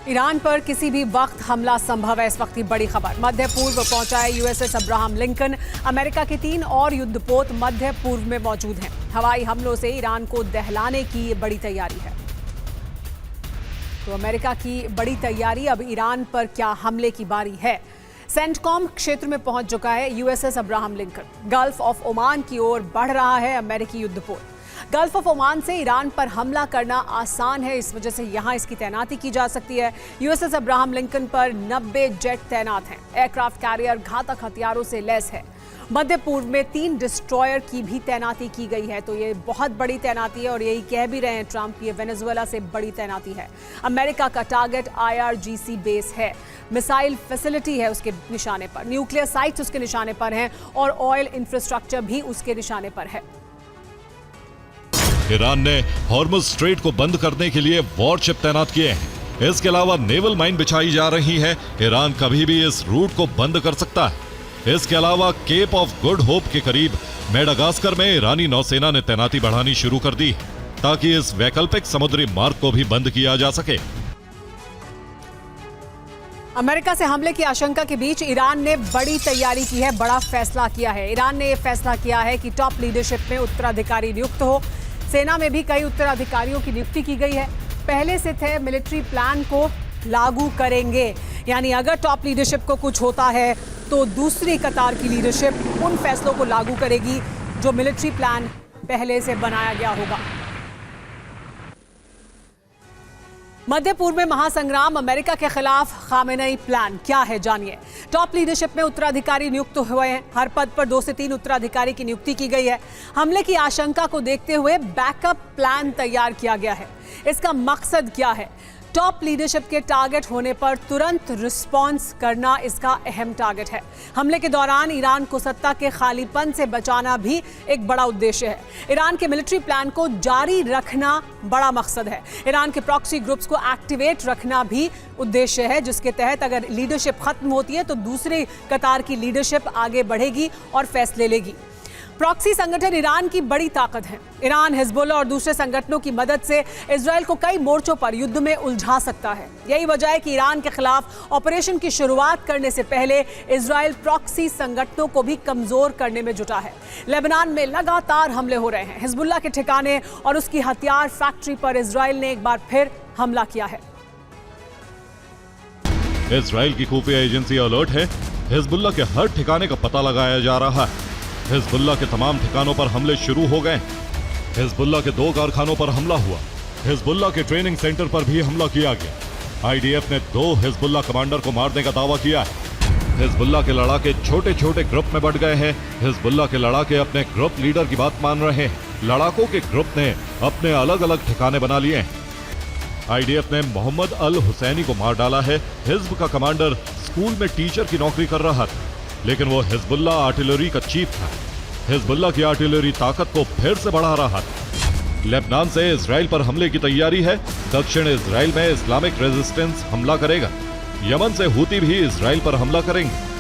Iran पर किसी भी वक्त हमला संभव है। इस वक्त की बड़ी खबर। मध्य पूर्व पहुंचा है यूएसएस अब्राहम लिंकन। अमेरिका के 3 और युद्धपोत मध्य पूर्व में मौजूद हैं। हवाई हमलों से ईरान को दहलाने की ये बड़ी तैयारी है। तो अमेरिका की बड़ी तैयारी, अब ईरान पर क्या हमले की बारी है। सेंटकॉम क्षेत्र में पहुंच चुका है USS Abraham Lincoln. Gulf of Oman की ओर बढ़ रहा है अमेरिकी युद्धपोत। गल्फ ऑफ ओमान से ईरान पर हमला करना आसान है, इस वजह से यहां इसकी तैनाती की जा सकती है। यूएसएस अब्राहम लिंकन पर 90 जेट तैनात हैं। एयरक्राफ्ट कैरियर घातक हथियारों से लैस है। मध्य पूर्व में 3 डिस्ट्रॉयर की भी तैनाती की गई है। तो ये बहुत बड़ी तैनाती है और यही कह भी रहे हैं ट्रंप, ये वेनेजुएला से बड़ी तैनाती है। अमेरिका का टारगेट IRGC बेस है। मिसाइल फैसिलिटी है उसके निशाने पर, न्यूक्लियर साइट्स उसके निशाने पर हैं और ऑयल इंफ्रास्ट्रक्चर भी उसके निशाने पर है। ईरान ने हॉर्मुज स्ट्रेट को बंद करने के लिए वॉरशिप तैनात किए हैं। इसके अलावा नेवल माइन बिछाई जा रही है। ईरान कभी भी इस रूट को बंद कर सकता है। इसके अलावा केप ऑफ गुड होप के करीब मेडागास्कर में ईरानी नौसेना ने तैनाती बढ़ानी शुरू कर दी ताकि इस वैकल्पिक समुद्री मार्ग को भी बंद किया जा सके। अमेरिका से हमले की आशंका के बीच ईरान ने बड़ी तैयारी की है, बड़ा फैसला किया है। ईरान ने यह फैसला किया है कि टॉप लीडरशिप में उत्तराधिकारी नियुक्त हो। सेना में भी कई उत्तराधिकारियों की नियुक्ति की गई है। पहले से थे मिलिट्री प्लान को लागू करेंगे, यानी अगर टॉप लीडरशिप को कुछ होता है तो दूसरी कतार की लीडरशिप उन फैसलों को लागू करेगी जो मिलिट्री प्लान पहले से बनाया गया होगा। मध्य पूर्व में महासंग्राम, अमेरिका के खिलाफ खामेनेई प्लान क्या है, जानिए। टॉप लीडरशिप में उत्तराधिकारी नियुक्त हुए हैं। हर पद पर 2 से 3 उत्तराधिकारी की नियुक्ति की गई है। हमले की आशंका को देखते हुए बैकअप प्लान तैयार किया गया है। इसका मकसद क्या है? टॉप लीडरशिप के टारगेट होने पर तुरंत रिस्पॉन्स करना इसका अहम टारगेट है। हमले के दौरान ईरान को सत्ता के खालीपन से बचाना भी एक बड़ा उद्देश्य है। ईरान के मिलिट्री प्लान को जारी रखना बड़ा मकसद है। ईरान के प्रॉक्सी ग्रुप्स को एक्टिवेट रखना भी उद्देश्य है, जिसके तहत अगर लीडरशिप खत्म होती है तो दूसरी कतार की लीडरशिप आगे बढ़ेगी और फैसले लेगी। प्रॉक्सी संगठन ईरान की बड़ी ताकत है। ईरान हिजबुल्लाह और दूसरे संगठनों की मदद से इजराइल को कई मोर्चों पर युद्ध में उलझा सकता है। यही वजह है कि ईरान के खिलाफ ऑपरेशन की शुरुआत करने से पहले इजराइल प्रॉक्सी संगठनों को भी कमजोर करने में जुटा है। लेबनान में लगातार हमले हो रहे हैं। हिजबुल्लाह के ठिकाने और उसकी हथियार फैक्ट्री पर इजराइल ने एक बार फिर हमला किया है। इजराइल की खुफिया एजेंसी अलर्ट है। हिजबुल्लाह के हर ठिकाने का पता लगाया जा रहा है। हिजबुल्लाह के तमाम ठिकानों पर हमले शुरू हो गए। हिजबुल्लाह के 2 कारखानों पर हमला हुआ। हिजबुल्लाह के ट्रेनिंग सेंटर पर भी हमला किया गया। IDF ने 2 हिजबुल्लाह कमांडर को मारने का दावा किया है। हिजबुल्लाह के लड़ाके छोटे छोटे ग्रुप में बढ़ गए हैं। हिजबुल्लाह के लड़ाके अपने ग्रुप लीडर की बात मान रहे हैं। लड़ाकों के ग्रुप ने अपने अलग अलग ठिकाने बना लिए हैं। IDF ने मोहम्मद अल हुसैनी को मार डाला है। हिजब का कमांडर स्कूल में टीचर की नौकरी कर रहा था, लेकिन वो हिजबुल्लाह आर्टिलरी का चीफ था। हिजबुल्लाह की आर्टिलरी ताकत को फिर से बढ़ा रहा था। लेबनान से इजराइल पर हमले की तैयारी है। दक्षिण इजराइल में इस्लामिक रेजिस्टेंस हमला करेगा। यमन से हूती भी इजराइल पर हमला करेंगे।